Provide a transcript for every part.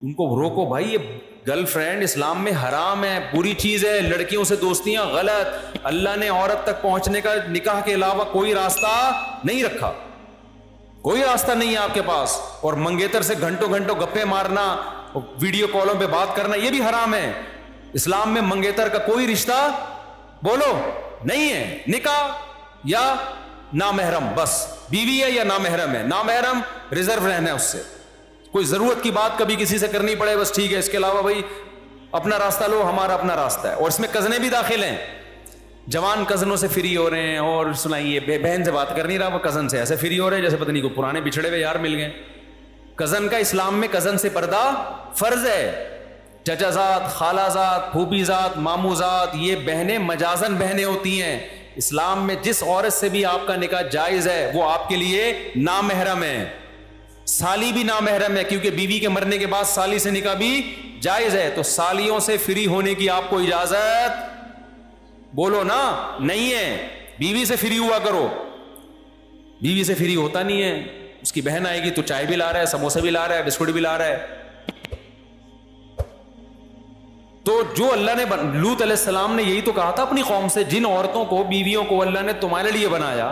ان کو روکو بھائی، یہ گرل فرینڈ اسلام میں حرام ہے، بری چیز ہے، لڑکیوں سے دوستیاں غلط. اللہ نے عورت تک پہنچنے کا نکاح کے علاوہ کوئی راستہ نہیں رکھا، کوئی راستہ نہیں ہے آپ کے پاس. اور منگیتر سے گھنٹوں گھنٹوں گپے مارنا، ویڈیو کالوں پہ بات کرنا، یہ بھی حرام ہے. اسلام میں منگیتر کا کوئی رشتہ بولو نہیں ہے. نکاح یا نامحرم، بس بیوی ہے یا نامحرم ہے. نامحرم ریزرو رہنا ہے اس سے، کوئی ضرورت کی بات کبھی کسی سے کرنی پڑے بس ٹھیک ہے، اس کے علاوہ بھائی اپنا راستہ لو، ہمارا اپنا راستہ ہے. اور اس میں کزنیں بھی داخل ہیں. جوان کزنوں سے فری ہو رہے ہیں، اور سنائیے بہن سے بات کر نہیں رہا، وہ کزن سے ایسے فری ہو رہے ہیں جیسے پتہ نہیں کوئی پرانے بچھڑے ہوئے یار مل گئے. کزن کا اسلام میں کزن سے پردہ فرض ہے. چچا زاد، خالہ زاد، پھوپھی زاد، ماموں زاد، یہ بہنیں مجازن بہنیں ہوتی ہیں. اسلام میں جس عورت سے بھی آپ کا نکاح جائز ہے وہ آپ کے لیے نامحرم ہے. سالی بھی نامحرم ہے، کیونکہ بیوی کے مرنے کے بعد سالی سے نکاح بھی جائز ہے. تو سالیوں سے فری ہونے کی آپ کو اجازت بولو نا نہیں ہے. بیوی سے فری ہوا کرو. بیوی سے فری ہوتا نہیں ہے. اس کی بہن آئے گی تو چائے بھی لا رہا ہے، سموسے بھی لا رہا ہے، بسکٹ بھی لا رہا ہے. تو جو اللہ نے لوط علیہ السلام نے یہی تو کہا تھا اپنی قوم سے، جن عورتوں کو، بیویوں کو اللہ نے تمہارے لیے بنایا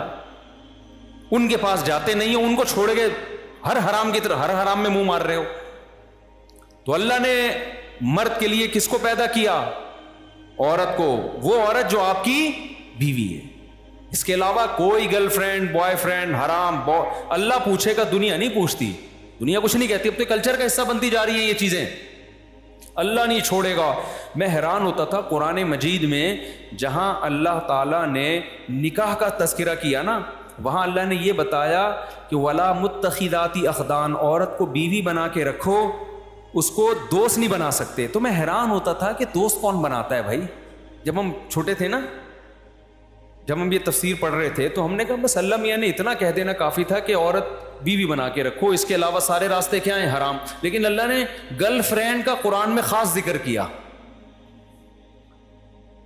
ان کے پاس جاتے نہیں ہو، ان کو چھوڑ کے ہر حرام کی طرح ہر حرام میں منہ مار رہے ہو. تو اللہ نے مرد کے لیے کس کو پیدا کیا؟ عورت کو. وہ عورت جو آپ کی بیوی ہے. اس کے علاوہ کوئی گرل فرینڈ، بوائے فرینڈ حرام. اللہ پوچھے گا، دنیا نہیں پوچھتی. دنیا کچھ نہیں کہتی، اب تو کلچر کا حصہ بنتی جا رہی ہیں یہ چیزیں. اللہ نہیں چھوڑے گا. میں حیران ہوتا تھا قرآن مجید میں جہاں اللہ تعالیٰ نے نکاح کا تذکرہ کیا نا، وہاں اللہ نے یہ بتایا کہ ولا متخذاتی اخدان، عورت کو بیوی بنا کے رکھو، اس کو دوست نہیں بنا سکتے. تو میں حیران ہوتا تھا کہ دوست کون بناتا ہے بھائی. جب ہم چھوٹے تھے نا، جب ہم یہ تفسیر پڑھ رہے تھے تو ہم نے کہا بس اللہ میاں نے اتنا کہہ دینا کافی تھا کہ عورت بیوی بنا کے رکھو، اس کے علاوہ سارے راستے کیا ہیں؟ حرام. لیکن اللہ نے گرل فرینڈ کا قرآن میں خاص ذکر کیا،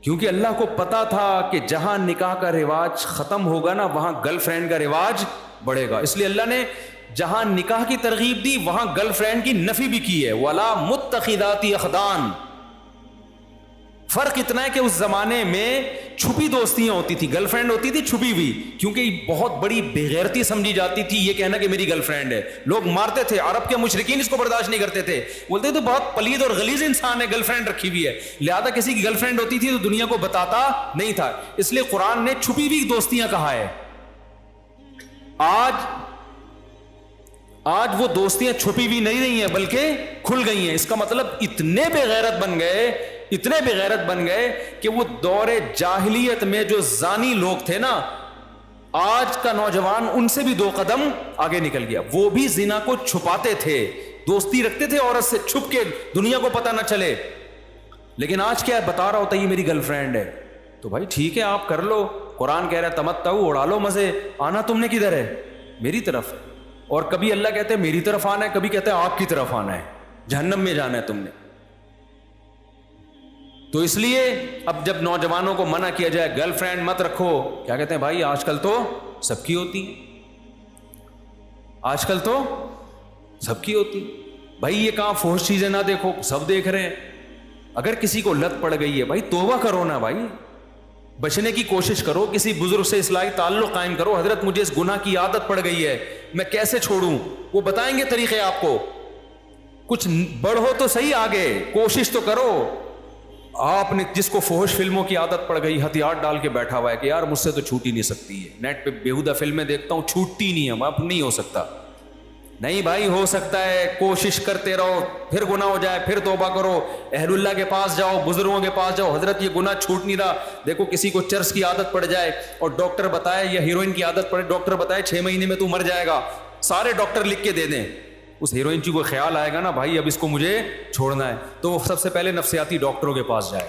کیونکہ اللہ کو پتا تھا کہ جہاں نکاح کا رواج ختم ہوگا نا وہاں گرل فرینڈ کا رواج بڑھے گا. اس لیے اللہ نے جہاں نکاح کی ترغیب دی وہاں گرل فرینڈ کی نفی بھی کی ہے. ولا متخذاتی اخدان. فرق اتنا ہے کہ اس زمانے میں چھپی دوستیاں ہوتی تھی، گرل فرینڈ ہوتی تھی چھپی ہوئی، کیونکہ بہت بڑی بےغیرتی سمجھی جاتی تھی یہ کہنا کہ میری گرل فرینڈ ہے. لوگ مارتے تھے، عرب کے مشرکین اس کو برداشت نہیں کرتے تھے، بولتے تھے بہت پلید اور غلیظ انسان ہے، گرل فرینڈ رکھی ہوئی ہے. لہذا کسی کی گرل فرینڈ ہوتی تھی تو دنیا کو بتاتا نہیں تھا. اس لیے قرآن نے چھپی ہوئی دوستیاں کہا ہے. آج وہ دوستیاں چھپی ہوئی نہیں رہی ہیں بلکہ کھل گئی ہیں. اس کا مطلب اتنے بے غیرت بن گئے کہ وہ دور جاہلیت میں جو زانی لوگ تھے نا، آج کا نوجوان ان سے بھی 2 قدم آگے نکل گیا. وہ بھی زنا کو چھپاتے تھے، دوستی رکھتے تھے عورت سے چھپ کے، دنیا کو پتہ نہ چلے. لیکن آج کیا بتا رہا ہوتا ہے یہ میری گرل فرینڈ ہے. تو بھائی ٹھیک ہے آپ کر لو، قرآن کہہ رہا ہے تمتعوا، اڑا لو مزے. آنا تم نے کدھر ہے؟ میری طرف. اور کبھی اللہ کہتے ہیں میری طرف آنا ہے، کبھی کہتے ہیں آپ کی طرف آنا ہے، جہنم میں جانا ہے تم نے. تو اس لیے اب جب نوجوانوں کو منع کیا جائے گرل فرینڈ مت رکھو، کیا کہتے ہیں بھائی آج کل تو سب کی ہوتی ہے، آج کل تو سب کی ہوتی. بھائی یہ کہاں فحش چیزیں نہ دیکھو، سب دیکھ رہے ہیں. اگر کسی کو لت پڑ گئی ہے بھائی توبہ کرو نا بھائی، بچنے کی کوشش کرو، کسی بزرگ سے اصلاحی تعلق قائم کرو. حضرت مجھے اس گناہ کی عادت پڑ گئی ہے، میں کیسے چھوڑوں؟ وہ بتائیں گے طریقے آپ کو. کچھ بڑھو تو صحیح، آگے کوشش تو کرو. آپ نے جس کو فحش فلموں کی عادت پڑ گئی ہتھیار ڈال کے بیٹھا ہوا ہے کہ یار مجھ سے تو چھوٹی نہیں سکتی ہے، نیٹ پہ بیہودہ فلمیں دیکھتا ہوں چھوٹتی نہیں ہے، اب نہیں ہو سکتا. نہیں بھائی ہو سکتا ہے، کوشش کرتے رہو، پھر گناہ ہو جائے پھر توبہ کرو، اہل اللہ کے پاس جاؤ، بزرگوں کے پاس جاؤ. حضرت یہ گناہ چھوٹ نہیں رہا. دیکھو کسی کو چرس کی عادت پڑ جائے اور ڈاکٹر بتائے، یا ہیروئن کی عادت پڑے، ڈاکٹر بتائے 6 مہینے میں تو مر جائے گا، سارے ڈاکٹر لکھ کے دے دیں. اس ہیروئن کی کوئی خیال آئے گا نا بھائی اب اس کو مجھے چھوڑنا ہے، تو وہ سب سے پہلے نفسیاتی ڈاکٹروں کے پاس جائے.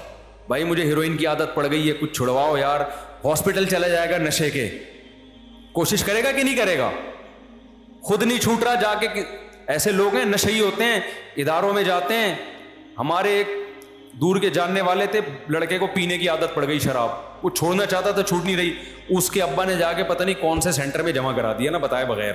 بھائی مجھے ہیروئن کی عادت پڑ گئی ہے، کچھ چھڑواؤ یار. ہاسپٹل چلا جائے گا نشے کے، کوشش کرے گا کہ نہیں کرے گا؟ خود نہیں چھوٹ رہا، جا کے ایسے لوگ ہیں نشئی ہوتے ہیں، اداروں میں جاتے ہیں. ہمارے ایک دور کے جاننے والے تھے، لڑکے کو پینے کی عادت پڑ گئی شراب، وہ چھوڑنا چاہتا تھا چھوٹ نہیں رہی. اس کے ابا نے جا کے پتہ نہیں کون سے سینٹر میں جمع کرا دیا نا بتائے بغیر.